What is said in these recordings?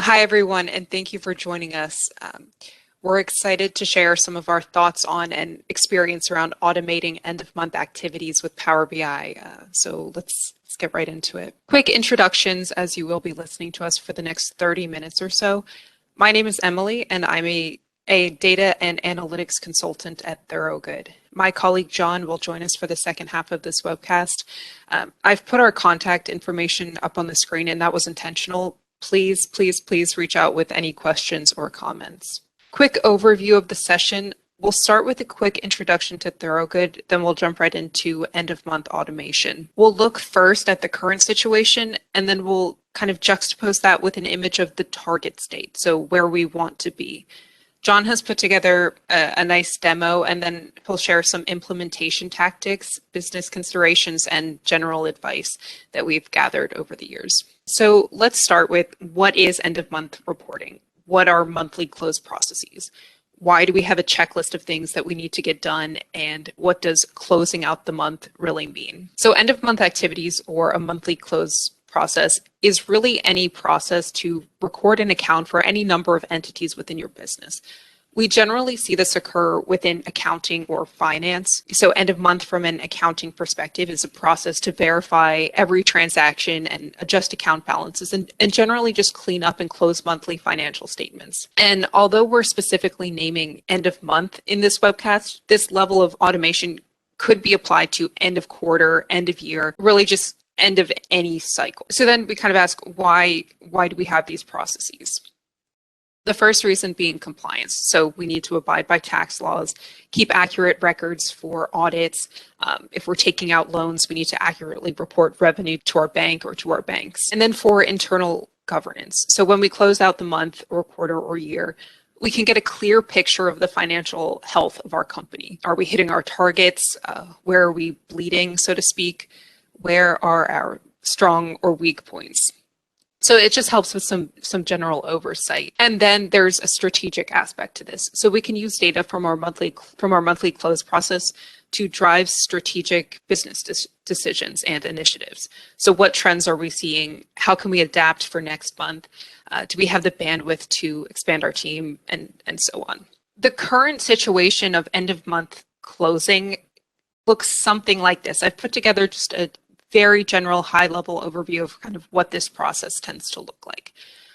Hi, everyone, and thank you for joining us. We're excited to share some of our thoughts on and experience around automating end-of-month activities with Power BI. So let's get right into it. Quick introductions, as you will be listening to us for the next 30 minutes or so. My name is Emily, and I'm a data and analytics consultant at Thorogood. My colleague John will join us for the second half of this webcast. I've put our contact information up on the screen, and that was intentional. Please reach out with any questions or comments. Quick overview of the session. We'll start with a quick introduction to Thorogood, then we'll jump right into end-of-month automation. We'll look first at the current situation, and then we'll kind of juxtapose that with an image of the target state, so where we want to be. John has put together a nice demo, and then he'll share some implementation tactics, business considerations, and general advice that we've gathered over the years. So let's start with what is end-of-month reporting? What are monthly close processes? Why do we have a checklist of things that we need to get done? And what does closing out the month really mean? So end-of-month activities, or a monthly close process, is really any process to record an account for any number of entities within your business. We generally see this occur within accounting or finance. So end of month from an accounting perspective is a process to verify every transaction and adjust account balances and generally just clean up and close monthly financial statements. And although we're specifically naming end of month in this webcast, this level of automation could be applied to end of quarter, end of year, really just end of any cycle. So then we kind of ask, why do we have these processes? The first reason being compliance. So we need to abide by tax laws, keep accurate records for audits. If we're taking out loans, we need to accurately report revenue to our bank or to our banks. And then for internal governance. So when we close out the month or quarter or year, we can get a clear picture of the financial health of our company. Are we hitting our targets? Where are we bleeding, so to speak? Where are our strong or weak points? So it just helps with some general oversight. And then there's a strategic aspect to this. So we can use data from our monthly close process to drive strategic business decisions and initiatives. So what trends are we seeing? How can we adapt for next month? Do we have the bandwidth to expand our team, and so on? The current situation of end of month closing looks something like this. I've put together just a very general high-level overview of kind of what this process tends to look like.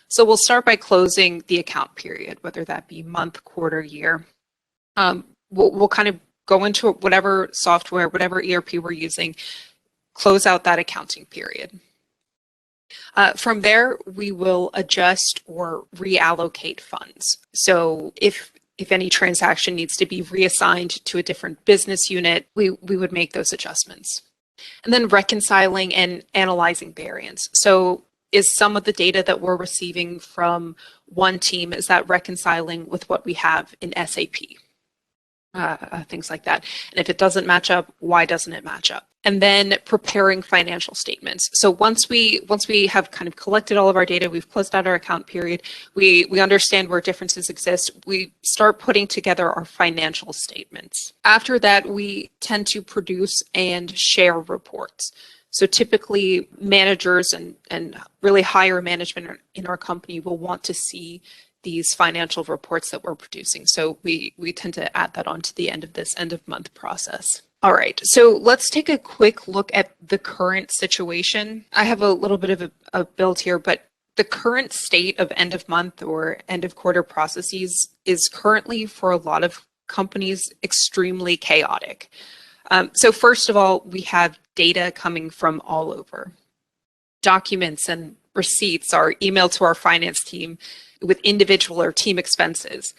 So we'll start by closing the account period, whether that be month, quarter, year. We'll kind of go into whatever software, whatever ERP we're using, close out that accounting period. From there, we will adjust or reallocate funds. So if any transaction needs to be reassigned to a different business unit, we would make those adjustments. And then reconciling and analyzing variance. So is some of the data that we're receiving from one team, is that reconciling with what we have in SAP? Things like that. And if it doesn't match up, why doesn't it match up? And then preparing financial statements. So once we have kind of collected all of our data, we've closed out our account period, we understand where differences exist, we start putting together our financial statements. After that, we tend to produce and share reports. So typically managers and really higher management in our company will want to see these financial reports that we're producing. So we tend to add that onto the end of this end of month process. All right, so let's take a quick look at the current situation. I have a little bit of a build here, but the current state of end of month or end of quarter processes is currently, for a lot of companies, extremely chaotic. So first of all, we have data coming from all over. Documents and receipts are emailed to our finance team with individual or team expenses.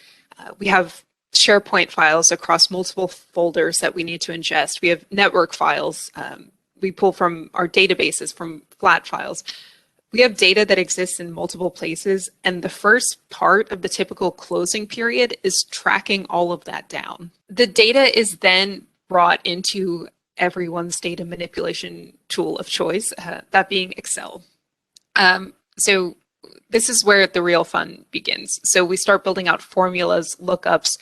We have SharePoint files across multiple folders that we need to ingest. We have network files. We pull from our databases, from flat files. We have data that exists in multiple places, and the first part of the typical closing period is tracking all of that down. The data is then brought into everyone's data manipulation tool of choice, that being Excel. So this is where the real fun begins. So we start building out formulas, lookups.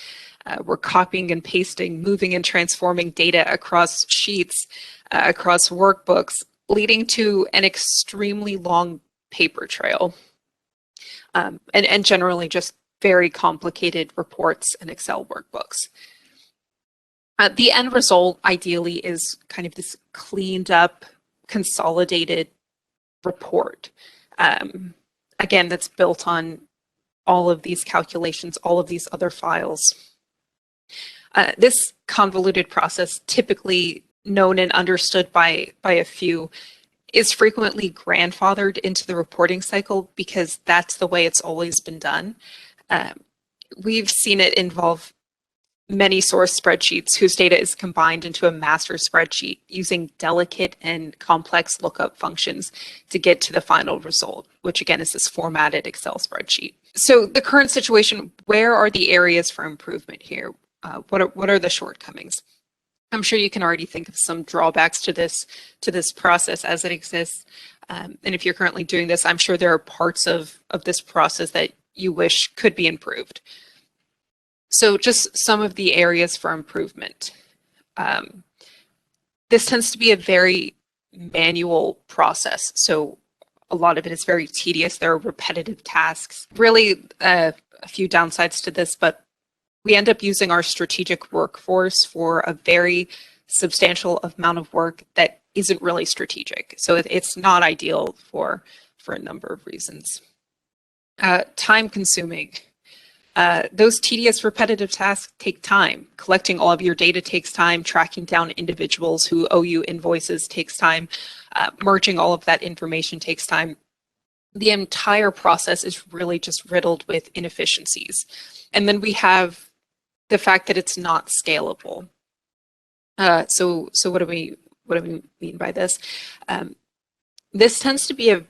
We're copying and pasting, moving and transforming data across sheets, across workbooks, leading to an extremely long paper trail. and generally just very complicated reports and Excel workbooks. The end result, ideally, is kind of this cleaned up, consolidated report. Again, that's built on all of these calculations, all of these other files. This convoluted process, typically known and understood by a few, is frequently grandfathered into the reporting cycle because that's the way it's always been done. We've seen it involve many source spreadsheets whose data is combined into a master spreadsheet using delicate and complex lookup functions to get to the final result, which again is this formatted Excel spreadsheet. So the current situation, where are the areas for improvement here? What are the shortcomings? I'm sure you can already think of some drawbacks to this process as it exists. And if you're currently doing this, I'm sure there are parts of this process that you wish could be improved. So just some of the areas for improvement. This tends to be a very manual process. So a lot of it is very tedious. There are repetitive tasks. Really a few downsides to this, but we end up using our strategic workforce for a very substantial amount of work that isn't really strategic. So it's not ideal for a number of reasons. Time consuming. Those tedious repetitive tasks take time. Collecting all of your data takes time. Tracking down individuals who owe you invoices takes time. Merging all of that information takes time. The entire process is really just riddled with inefficiencies. And then we have the fact that it's not scalable. So what do we mean by this? This tends to be a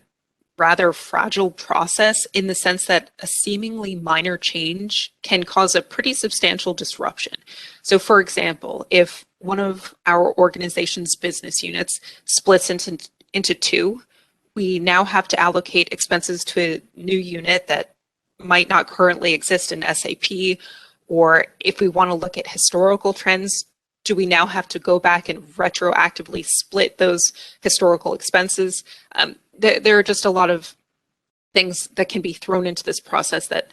rather fragile process in the sense that a seemingly minor change can cause a pretty substantial disruption. So for example, if one of our organization's business units splits into two, we now have to allocate expenses to a new unit that might not currently exist in SAP. Or if we want to look at historical trends, do we now have to go back and retroactively split those historical expenses? There are just a lot of things that can be thrown into this process that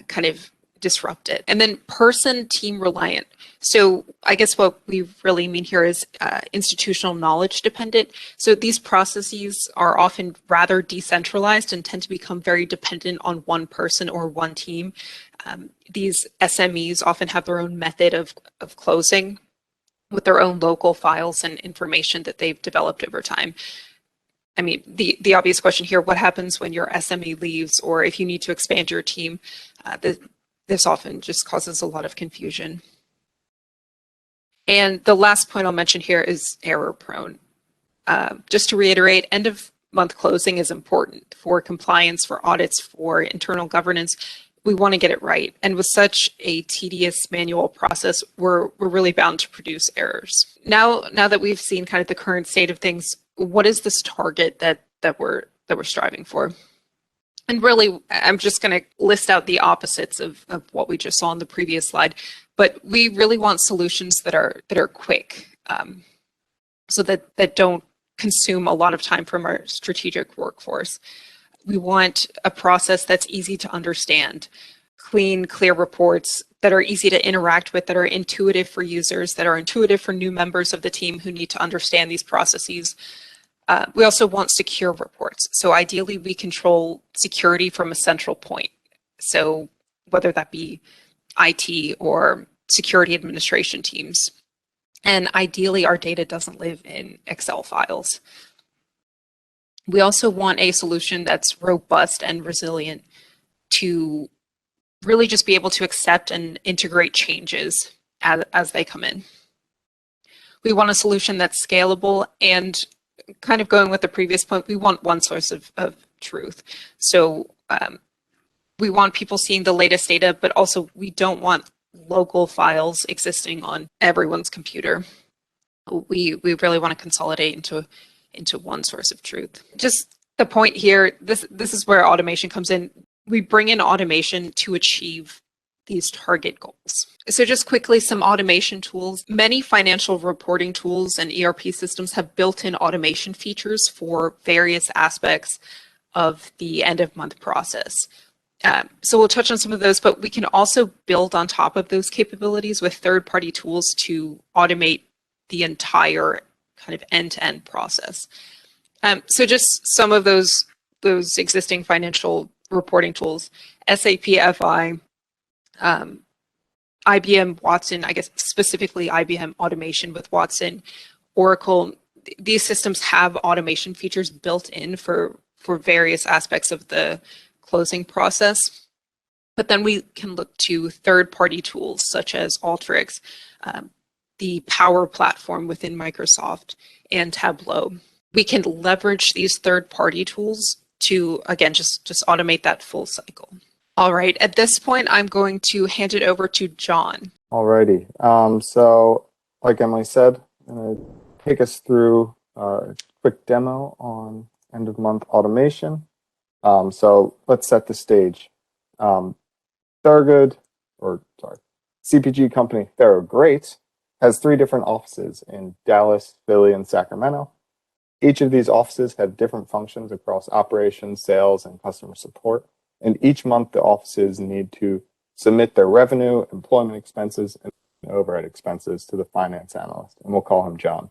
kind of disrupt it. And then person team reliant. So I guess what we really mean here is institutional knowledge dependent. So these processes are often rather decentralized and tend to become very dependent on one person or one team. These SMEs often have their own method of closing with their own local files and information that they've developed over time. I mean, the obvious question here, what happens when your SME leaves or if you need to expand your team? This often just causes a lot of confusion. And the last point I'll mention here is error prone. Just to reiterate, end of month closing is important for compliance, for audits, for internal governance. We want to get it right. And with such a tedious manual process, we're really bound to produce errors. Now that we've seen kind of the current state of things, what is this target that we're striving for? And really, I'm just going to list out the opposites of what we just saw on the previous slide. But we really want solutions that are quick, so that don't consume a lot of time from our strategic workforce. We want a process that's easy to understand, clean, clear reports that are easy to interact with, that are intuitive for users, that are intuitive for new members of the team who need to understand these processes. We also want secure reports. So ideally, we control security from a central point. So whether that be IT or security administration teams. And ideally, our data doesn't live in Excel files. We also want a solution that's robust and resilient to really just be able to accept and integrate changes as they come in. We want a solution that's scalable, and kind of going with the previous point, we want one source of truth. So we want people seeing the latest data, but also we don't want local files existing on everyone's computer. We really want to consolidate into one source of truth. Just the point here, this is where automation comes in. We bring in automation to achieve these target goals. So just quickly, some automation tools. Many financial reporting tools and ERP systems have built-in automation features for various aspects of the end of month process. So we'll touch on some of those, but we can also build on top of those capabilities with third-party tools to automate the entire kind of end-to-end process. So just some of those existing financial reporting tools: SAP FI, IBM Watson, I guess specifically IBM Automation with Watson, Oracle. These systems have automation features built in for various aspects of the closing process. But then we can look to third-party tools such as Alteryx, the Power Platform within Microsoft, and Tableau. We can leverage these third-party tools to, again, just automate that full cycle. All right, at this point, I'm going to hand it over to John. Alrighty, so like Emily said, I'm going to take us through a quick demo on end-of-month automation. So let's set the stage. Thorogood, CPG company Thorogood has 3 different offices in Dallas, Philly, and Sacramento. Each of these offices have different functions across operations, sales, and customer support. And each month, the offices need to submit their revenue, employment expenses, and overhead expenses to the finance analyst, and we'll call him John.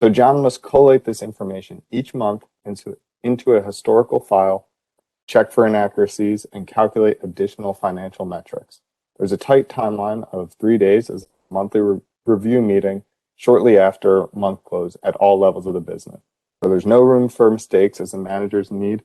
So John must collate this information each month into a historical file, check for inaccuracies, and calculate additional financial metrics. There's a tight timeline of 3 days as a monthly review meeting shortly after month close at all levels of the business. So there's no room for mistakes, as the managers need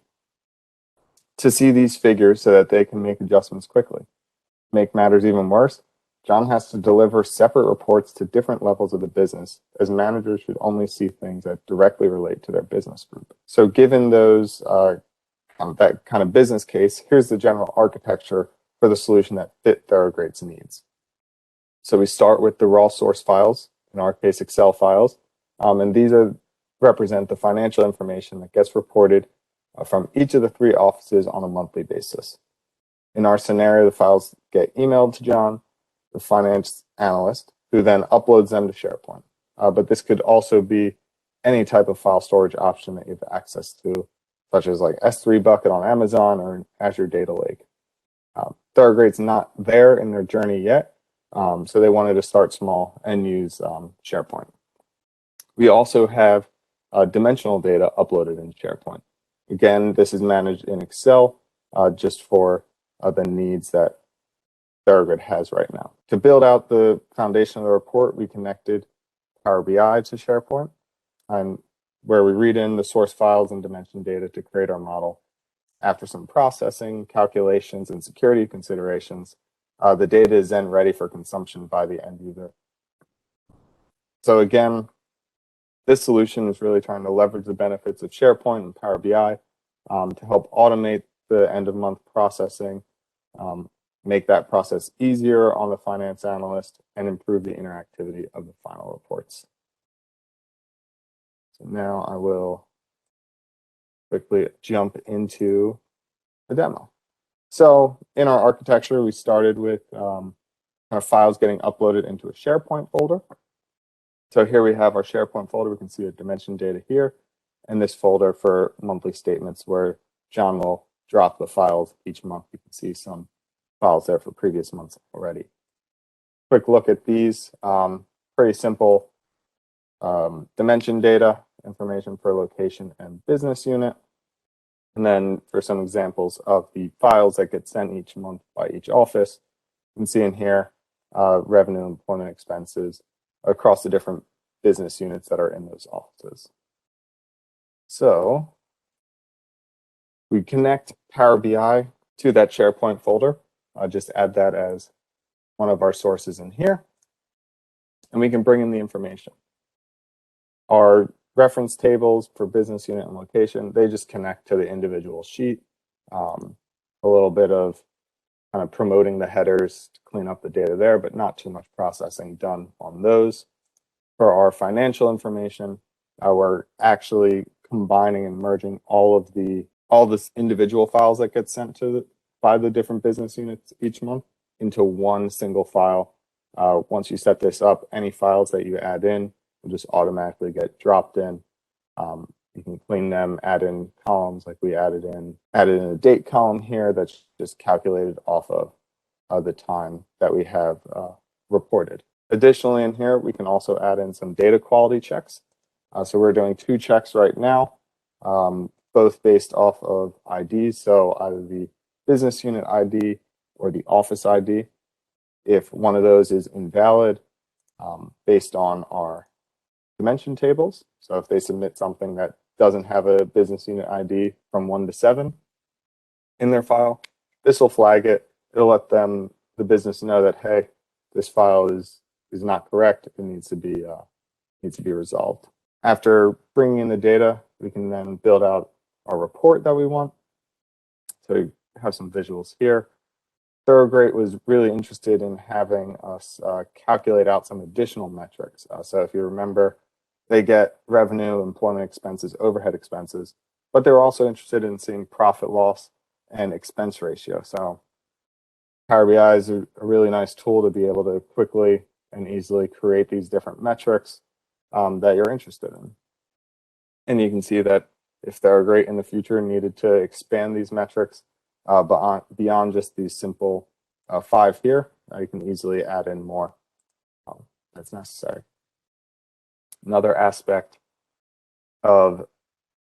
to see these figures so that they can make adjustments quickly. To make matters even worse, John has to deliver separate reports to different levels of the business, as managers should only see things that directly relate to their business group. So given those that kind of business case, here's the general architecture for the solution that fit Thorogood's needs. So we start with the raw source files, in our case Excel files, and these represent the financial information that gets reported from each of the 3 offices on a monthly basis. In our scenario, the files get emailed to John, the finance analyst, who then uploads them to SharePoint. But this could also be any type of file storage option that you have access to, such as like S3 Bucket on Amazon or Azure Data Lake. Thorogood's not there in their journey yet, so they wanted to start small and use SharePoint. We also have dimensional data uploaded in SharePoint. Again, this is managed in Excel just for the needs that Thorogood has right now. To build out the foundation of the report, we connected Power BI to SharePoint, and where we read in the source files and dimension data to create our model. After some processing, calculations, and security considerations, the data is then ready for consumption by the end user. So again, this solution is really trying to leverage the benefits of SharePoint and Power BI to help automate the end-of-month processing, make that process easier on the finance analyst, and improve the interactivity of the final reports. So now I will quickly jump into the demo. So in our architecture, we started with our files getting uploaded into a SharePoint folder. So here we have our SharePoint folder. We can see the dimension data here, and this folder for monthly statements where John will drop the files each month. You can see some files there for previous months already. Quick look at these. Pretty simple dimension data, information per location and business unit. And then for some examples of the files that get sent each month by each office, you can see in here revenue, employment expenses across the different business units that are in those offices. So we connect Power BI to that SharePoint folder. I'll just add that as one of our sources in here, and we can bring in the information. Our reference tables for business unit and location, they just connect to the individual sheet. A little bit of kind of promoting the headers to clean up the data there, but not too much processing done on those. For our financial information, we're actually combining and merging all this individual files that get sent by the different business units each month into one single file. Once you set this up, any files that you add in will just automatically get dropped in. You can clean them, add in columns like we added in a date column here that's just calculated off of the time that we have reported. Additionally, in here, we can also add in some data quality checks. So we're doing 2 checks right now, both based off of IDs. So either the business unit ID or the office ID. If one of those is invalid, based on our dimension tables. So if they submit something that doesn't have a business unit ID from 1 to 7 in their file, this will flag it. It'll let the business know that, hey, this file is not correct. It needs to be resolved. After bringing in the data, we can then build out our report that we want. So we have some visuals here. Thorogood was really interested in having us calculate out some additional metrics. So if you remember, they get revenue, employment expenses, overhead expenses, but they're also interested in seeing profit loss and expense ratio. So Power BI is a really nice tool to be able to quickly and easily create these different metrics that you're interested in. And you can see that if Thorogood in the future needed to expand these metrics beyond just these simple 5 here, you can easily add in more that's necessary. Another aspect of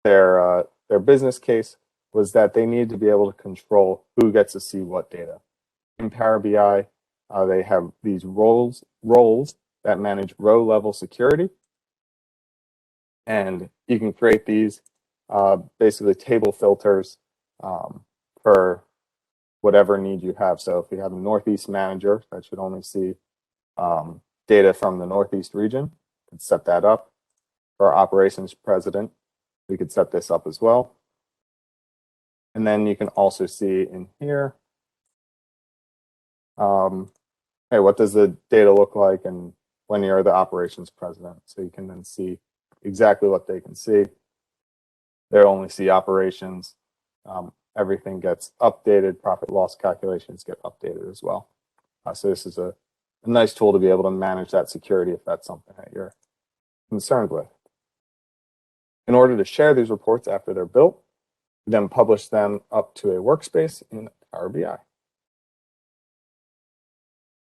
their business case was that they need to be able to control who gets to see what data. In Power BI, they have these roles that manage row level security. And you can create these basically table filters for whatever need you have. So if you have a Northeast manager that should only see data from the Northeast region, you can set that up. For our operations president, we could set this up as well. And then you can also see in here, hey, what does the data look like and when you're the operations president? So you can then see exactly what they can see. They only see operations. Everything gets updated. Profit loss calculations get updated as well. So this is a nice tool to be able to manage that security if that's something that you're concerned with. In order to share these reports after they're built, we then publish them up to a workspace in Power BI.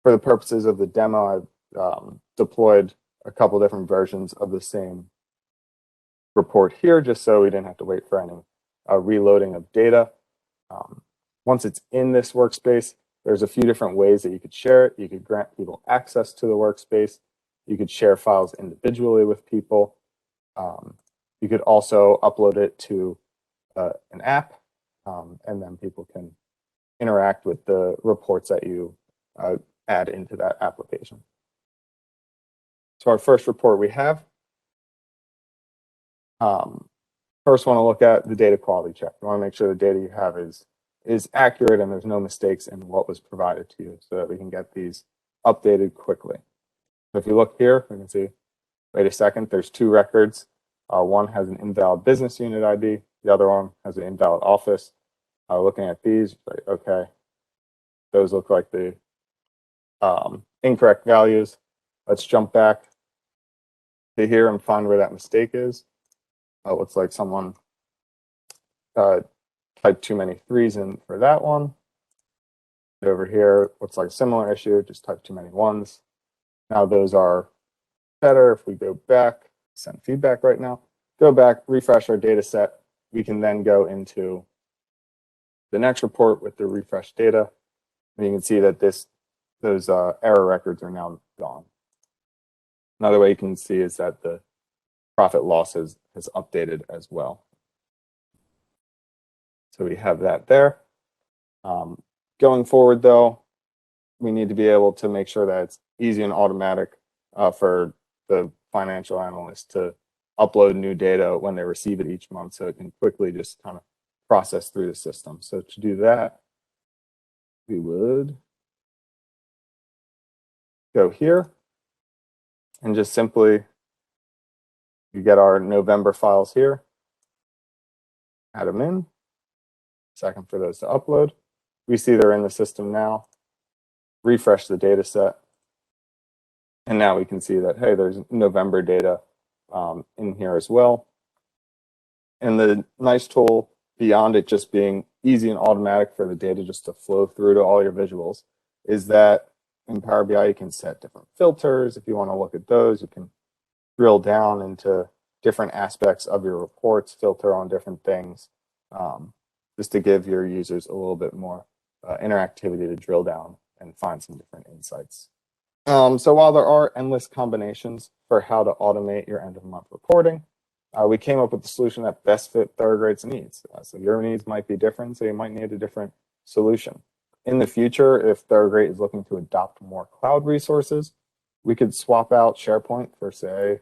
For the purposes of the demo, I've deployed a couple different versions of the same report here, just so we didn't have to wait for any reloading of data. Once it's in this workspace, there's a few different ways that you could share it. You could grant people access to the workspace. You could share files individually with people. You could also upload it to an app, and then people can interact with the reports that you add into that application. So our first report we have, first want to look at the data quality check. You want to make sure the data you have is accurate and there's no mistakes in what was provided to you so that we can get these updated quickly. So if you look here, we can see, wait a second, there's 2 records. One has an invalid business unit ID. The other one has an invalid office. Looking at these, like, okay, those look like the incorrect values. Let's jump back to here and find where that mistake is. It looks like someone typed too many 3s in for that one. Over here, looks like a similar issue, just typed too many 1s. Now those are better. If we go back, send feedback right now, go back, refresh our data set, we can then go into the next report with the refreshed data. And you can see that those error records are now gone. Another way you can see is that the profit loss has updated as well. So we have that there. Going forward, though, we need to be able to make sure that it's easy and automatic for the financial analyst to upload new data when they receive it each month, so it can quickly just kind of process through the system. So to do that, we would go here and just simply, you get our November files here, add them in, second for those to upload. We see they're in the system now, refresh the data set, and now we can see that, hey, there's November data in here as well. And the nice tool, beyond it just being easy and automatic for the data just to flow through to all your visuals, is that in Power BI, you can set different filters. If you want to look at those, you can drill down into different aspects of your reports, filter on different things, just to give your users a little bit more interactivity to drill down and find some different insights. So while there are endless combinations for how to automate your end of month reporting, we came up with a solution that best fit Thorogood's needs. So your needs might be different, so you might need a different solution. In the future, if Thorogood is looking to adopt more cloud resources, we could swap out SharePoint for, say,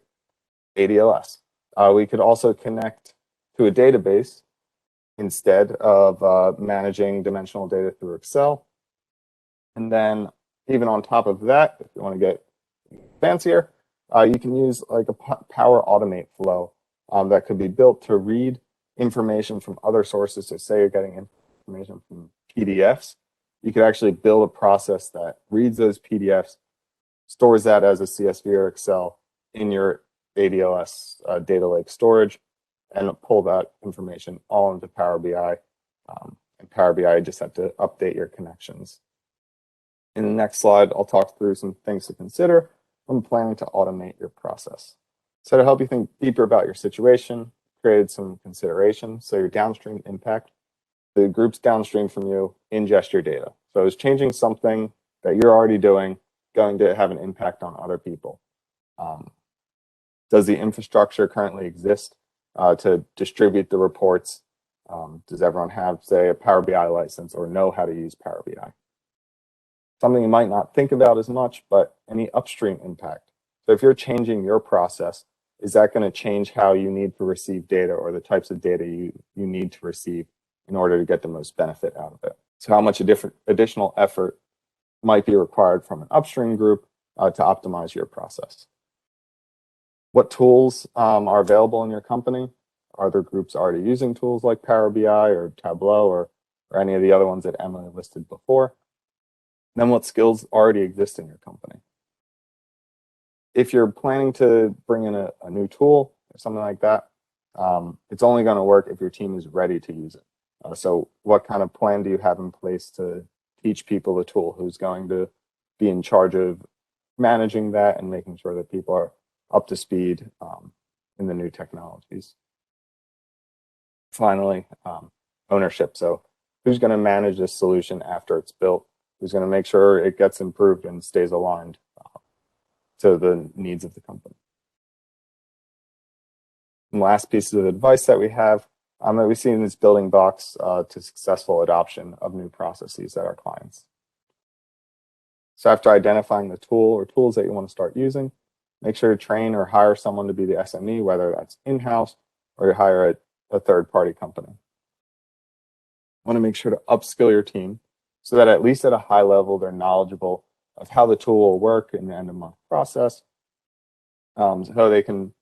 ADLS. We could also connect to a database instead of managing dimensional data through Excel. And then even on top of that, if you want to get fancier, you can use like a Power Automate flow that could be built to read information from other sources. So say you're getting information from PDFs, you could actually build a process that reads those PDFs, stores that as a CSV or Excel in your ADLS data lake storage, and pull that information all into Power BI. And Power BI just have to update your connections. In the next slide, I'll talk through some things to consider when planning to automate your process. So to help you think deeper about your situation, created some consideration. So your downstream impact, the groups downstream from you ingest your data. So is changing something that you're already doing going to have an impact on other people? Does the infrastructure currently exist to distribute the reports? Does everyone have, say, a Power BI license or know how to use Power BI? Something you might not think about as much, but any upstream impact. So if you're changing your process, is that going to change how you need to receive data or the types of data you need to receive in order to get the most benefit out of it? So how much additional effort might be required from an upstream group to optimize your process? What tools are available in your company? Are there groups already using tools like Power BI or Tableau or any of the other ones that Emily listed before? Then what skills already exist in your company? If you're planning to bring in a new tool or something like that, it's only going to work if your team is ready to use it. So what kind of plan do you have in place to teach people the tool? Who's going to be in charge of managing that and making sure that people are up to speed in the new technologies? Finally, ownership. So who's going to manage this solution after it's built? Who's going to make sure it gets improved and stays aligned to the needs of the company? And last piece of advice that we have that we see in this building blocks to successful adoption of new processes at our clients. So after identifying the tool or tools that you want to start using, make sure to train or hire someone to be the SME, whether that's in-house or you hire a third-party company. Want to make sure to upskill your team so that at least at a high level, they're knowledgeable of how the tool will work in the end of month process, so they can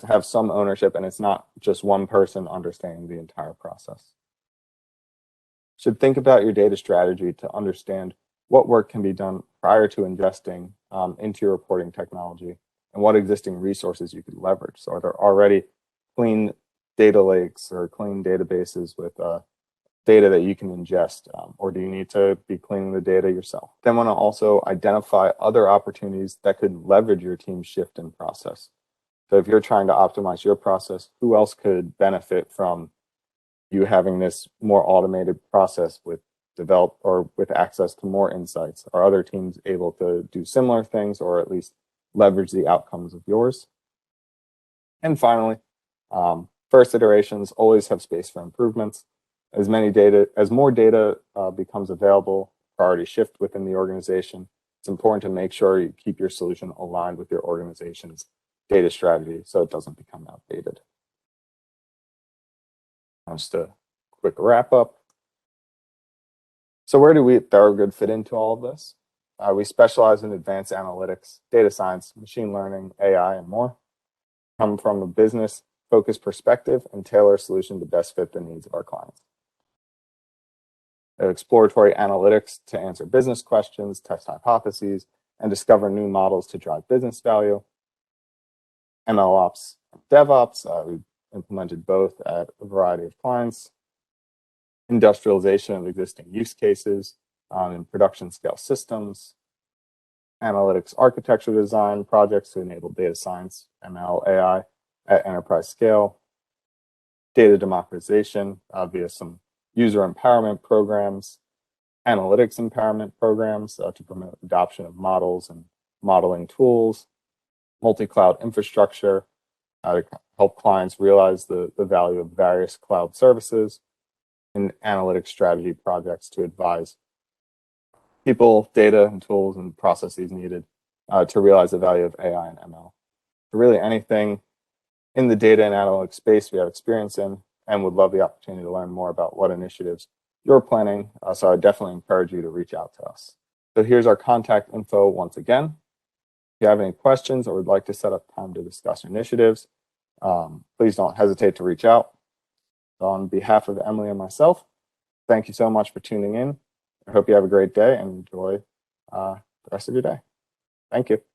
have some ownership and it's not just one person understanding the entire process. Should think about your data strategy to understand what work can be done prior to ingesting into your reporting technology and what existing resources you could leverage. So are there already clean data lakes or clean databases with data that you can ingest, or do you need to be cleaning the data yourself? Then want to also identify other opportunities that could leverage your team's shift in process. So if you're trying to optimize your process, who else could benefit from you having this more automated process with access to more insights? Are other teams able to do similar things or at least leverage the outcomes of yours? And finally, first iterations always have space for improvements. As more data becomes available, priorities shift within the organization. It's important to make sure you keep your solution aligned with your organization's data strategy so it doesn't become outdated. Just a quick wrap up. So where do we at Thorogood fit into all of this? We specialize in advanced analytics, data science, machine learning, AI, and more. Come from a business-focused perspective and tailor a solution to best fit the needs of our clients. Exploratory analytics to answer business questions, test hypotheses, and discover new models to drive business value. MLOps, DevOps, we implemented both at a variety of clients, industrialization of existing use cases in production scale systems, analytics architecture design projects to enable data science, ML, AI at enterprise scale, data democratization via some user empowerment programs, analytics empowerment programs to promote adoption of models and modeling tools, multi-cloud infrastructure to help clients realize the value of various cloud services, and analytics strategy projects to advise people, data, and tools and processes needed to realize the value of AI and ML. So really anything in the data and analytics space we have experience in and would love the opportunity to learn more about what initiatives you're planning. So I definitely encourage you to reach out to us. So here's our contact info once again. If you have any questions or would like to set up time to discuss initiatives, please don't hesitate to reach out. So on behalf of Emily and myself, thank you so much for tuning in. I hope you have a great day and enjoy the rest of your day. Thank you.